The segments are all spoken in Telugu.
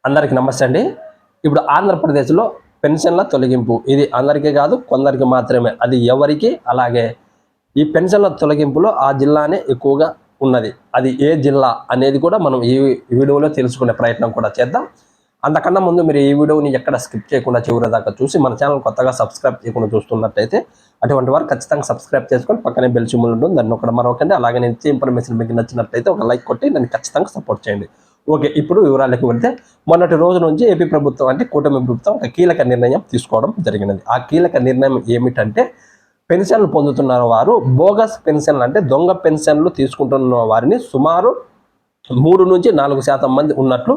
అందరికీ నమస్తే అండి. ఇప్పుడు ఆంధ్రప్రదేశ్లో పెన్షన్ల తొలగింపు ఇది అందరికీ కాదు, కొందరికి మాత్రమే. అది ఎవరికి? అలాగే ఈ పెన్షన్ల తొలగింపులో ఆ జిల్లానే ఎక్కువగా ఉన్నది. అది ఏ జిల్లా అనేది కూడా మనం ఈ వీడియోలో తెలుసుకునే ప్రయత్నం కూడా చేద్దాం. అంతకన్నా ముందు మీరు ఈ వీడియోని ఎక్కడ స్కిప్ చేయకుండా చివరి దాకా చూసి మన ఛానల్ కొత్తగా సబ్స్క్రైబ్ చేయకుండా చూస్తున్నట్టయితే అటువంటి వారు ఖచ్చితంగా సబ్స్క్రైబ్ చేసుకొని పక్కనే బెల్ సింబల్ ఉంటుంది, దాన్ని ఒకటి మరొకండి. అలాగే నేను ఇచ్చే ఇన్ఫర్మేషన్ మీకు నచ్చినట్లయితే ఒక లైక్ కొట్టి నన్ను ఖచ్చితంగా సపోర్ట్ చేయండి. ఓకే, ఇప్పుడు వివరాలకు వెళ్తే మొన్నటి రోజు నుంచి ఏపీ ప్రభుత్వం అంటే కూటమి ప్రభుత్వం ఒక కీలక నిర్ణయం తీసుకోవడం జరిగినది. ఆ కీలక నిర్ణయం ఏమిటంటే పెన్షన్లు పొందుతున్న వారు బోగస్ పెన్షన్లు అంటే దొంగ పెన్షన్లు తీసుకుంటున్న వారిని సుమారు 3 నుంచి 4% మంది ఉన్నట్లు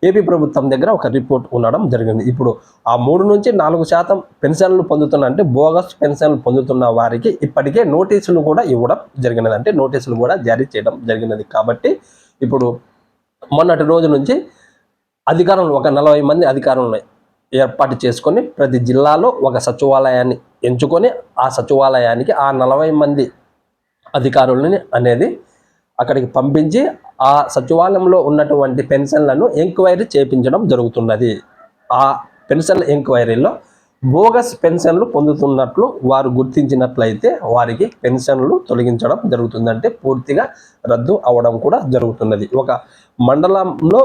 ఏపీ ప్రభుత్వం దగ్గర ఒక రిపోర్ట్ ఉండడం జరిగింది. ఇప్పుడు ఆ 3 నుంచి 4% పెన్షన్లు పొందుతున్న అంటే బోగస్ పెన్షన్లు పొందుతున్న వారికి ఇప్పటికే నోటీసులు కూడా ఇవ్వడం జరిగినది, అంటే నోటీసులు కూడా జారీ చేయడం జరిగినది. కాబట్టి ఇప్పుడు మొన్నటి రోజు నుంచి అధికారులు ఒక 40 మంది అధికారులను ఏర్పాటు చేసుకొని ప్రతి జిల్లాలో ఒక సచివాలయాన్ని ఎంచుకొని ఆ సచివాలయానికి ఆ 40 మంది అధికారులని అనేది అక్కడికి పంపించి ఆ సచివాలయంలో ఉన్నటువంటి పెన్షన్లను ఎంక్వైరీ చేయించడం జరుగుతున్నది. ఆ పెన్షన్ ఎంక్వైరీలో బోగస్ పెన్షన్లు పొందుతున్నట్లు వారు గుర్తించినట్లయితే వారికి పెన్షన్లు తొలగించడం జరుగుతుంది, అంటే పూర్తిగా రద్దు అవ్వడం కూడా జరుగుతున్నది. ఒక మండలంలో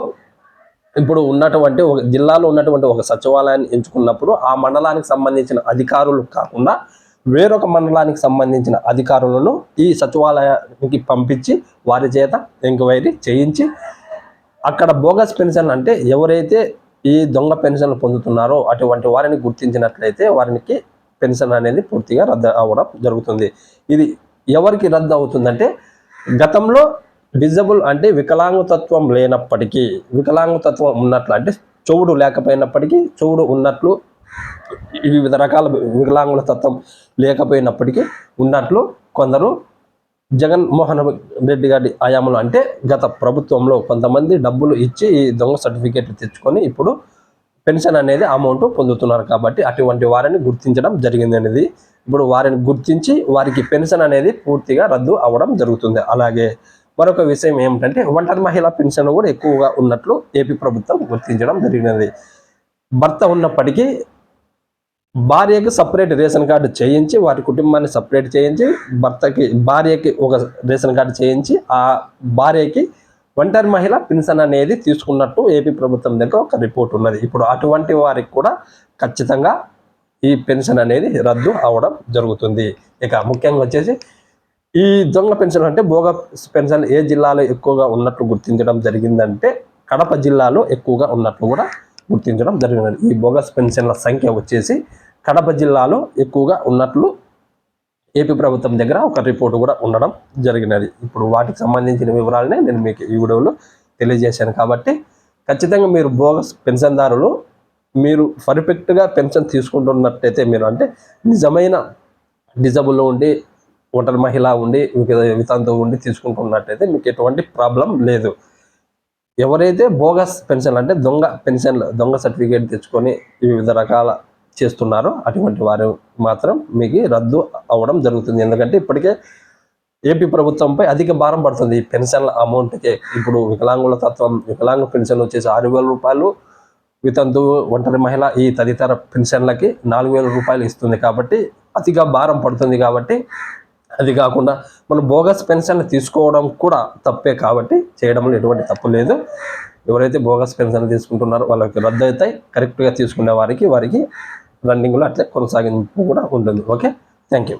ఇప్పుడు ఉన్నటువంటి ఒక జిల్లాలో ఉన్నటువంటి ఒక సచివాలయాన్ని ఎంచుకున్నప్పుడు ఆ మండలానికి సంబంధించిన అధికారులు కాకుండా వేరొక మండలానికి సంబంధించిన అధికారులను ఈ సచివాలయానికి పంపించి వారి చేత ఎంక్వైరీ చేయించి అక్కడ బోగస్ పెన్షన్ అంటే ఎవరైతే ఈ దొంగ పెన్షన్లు పొందుతున్నారో అటువంటి వారిని గుర్తించినట్లయితే వారికి పెన్షన్ అనేది పూర్తిగా రద్దు అవ్వడం జరుగుతుంది. ఇది ఎవరికి రద్దు అవుతుందంటే గతంలో డిజబుల్ అంటే వికలాంగతత్వం లేనప్పటికీ, వికలాంగతత్వం ఉన్నట్లు అంటే చెవుడు లేకపోయినప్పటికీ చెవుడు ఉన్నట్లు, వివిధ రకాల వికలాంగుల తత్వం లేకపోయినప్పటికీ ఉన్నట్లు కొందరు జగన్మోహన్ రెడ్డి గారి హయాంలో అంటే గత ప్రభుత్వంలో కొంతమంది డబ్బులు ఇచ్చి ఈ దొంగ సర్టిఫికేట్లు తెచ్చుకొని ఇప్పుడు పెన్షన్ అనేది అమౌంట్ పొందుతున్నారు. కాబట్టి అటువంటి వారిని గుర్తించడం జరిగింది అనేది. ఇప్పుడు వారిని గుర్తించి వారికి పెన్షన్ అనేది పూర్తిగా రద్దు అవ్వడం జరుగుతుంది. అలాగే మరొక విషయం ఏమిటంటే ఒంటరి మహిళా పెన్షన్ కూడా ఎక్కువగా ఉన్నట్లు ఏపీ ప్రభుత్వం గుర్తించడం జరిగినది. భర్త ఉన్నప్పటికీ భార్యకి సపరేట్ రేషన్ కార్డు చేయించి వారి కుటుంబాన్ని సపరేట్ చేయించి భార్యకి ఒక రేషన్ కార్డు చేయించి ఆ భార్యకి ఒంటరి మహిళ పెన్షన్ అనేది తీసుకున్నట్టు ఏపీ ప్రభుత్వం దగ్గర ఒక రిపోర్ట్ ఉన్నది. ఇప్పుడు అటువంటి వారికి కూడా ఖచ్చితంగా ఈ పెన్షన్ అనేది రద్దు అవ్వడం జరుగుతుంది. ఇక ముఖ్యంగా వచ్చేసి ఈ దొంగ పెన్షన్ అంటే బోగస్ పెన్షన్ ఏ జిల్లాలో ఎక్కువగా ఉన్నట్లు గుర్తించడం జరిగిందంటే కడప జిల్లాలో ఎక్కువగా ఉన్నట్లు కూడా గుర్తించడం జరిగినది. ఈ బోగస్ పెన్షన్ల సంఖ్య వచ్చేసి కడప జిల్లాలో ఎక్కువగా ఉన్నట్లు ఏపీ ప్రభుత్వం దగ్గర ఒక రిపోర్టు కూడా ఉండడం జరిగినది. ఇప్పుడు వాటికి సంబంధించిన వివరాలనే నేను మీకు ఈ వీడియోలో తెలియజేశాను. కాబట్టి ఖచ్చితంగా మీరు బోగస్ పెన్షన్దారులు మీరు పర్ఫెక్ట్గా పెన్షన్ తీసుకుంటున్నట్టయితే, మీరు అంటే నిజమైన డిజబుల్ ఉండి ఒంటరి మహిళ ఉండి వితంతు ఉండి తీసుకుంటున్నట్టయితే మీకు ఎటువంటి ప్రాబ్లం లేదు. ఎవరైతే బోగస్ పెన్షన్ అంటే దొంగ పెన్షన్లు దొంగ సర్టిఫికేట్ తెచ్చుకొని వివిధ రకాల చేస్తున్నారో అటువంటి వారు మాత్రం మీకు రద్దు అవ్వడం జరుగుతుంది. ఎందుకంటే ఇప్పటికే ఏపీ ప్రభుత్వంపై అధిక భారం పడుతుంది ఈ పెన్షన్ల అమౌంట్కే. ఇప్పుడు వికలాంగ పెన్షన్ వచ్చేసి 6,000 రూపాయలు, వితంతు ఒంటరి మహిళ ఈ తదితర పెన్షన్లకి 4,000 రూపాయలు ఇస్తుంది. కాబట్టి అతిగా భారం పడుతుంది. కాబట్టి అది కాకుండా మనం బోగస్ పెన్షన్లు తీసుకోవడం కూడా తప్పే, కాబట్టి చేయడంలో ఎటువంటి తప్పు లేదు. ఎవరైతే బోగస్ పెన్షన్లు తీసుకుంటున్నారో వాళ్ళకి రద్దు అవుతాయి. కరెక్ట్గా తీసుకునే వారికి రన్నింగ్లో అట్లే కొనసాగింపు కూడా ఉంటుంది. Okay, thank you.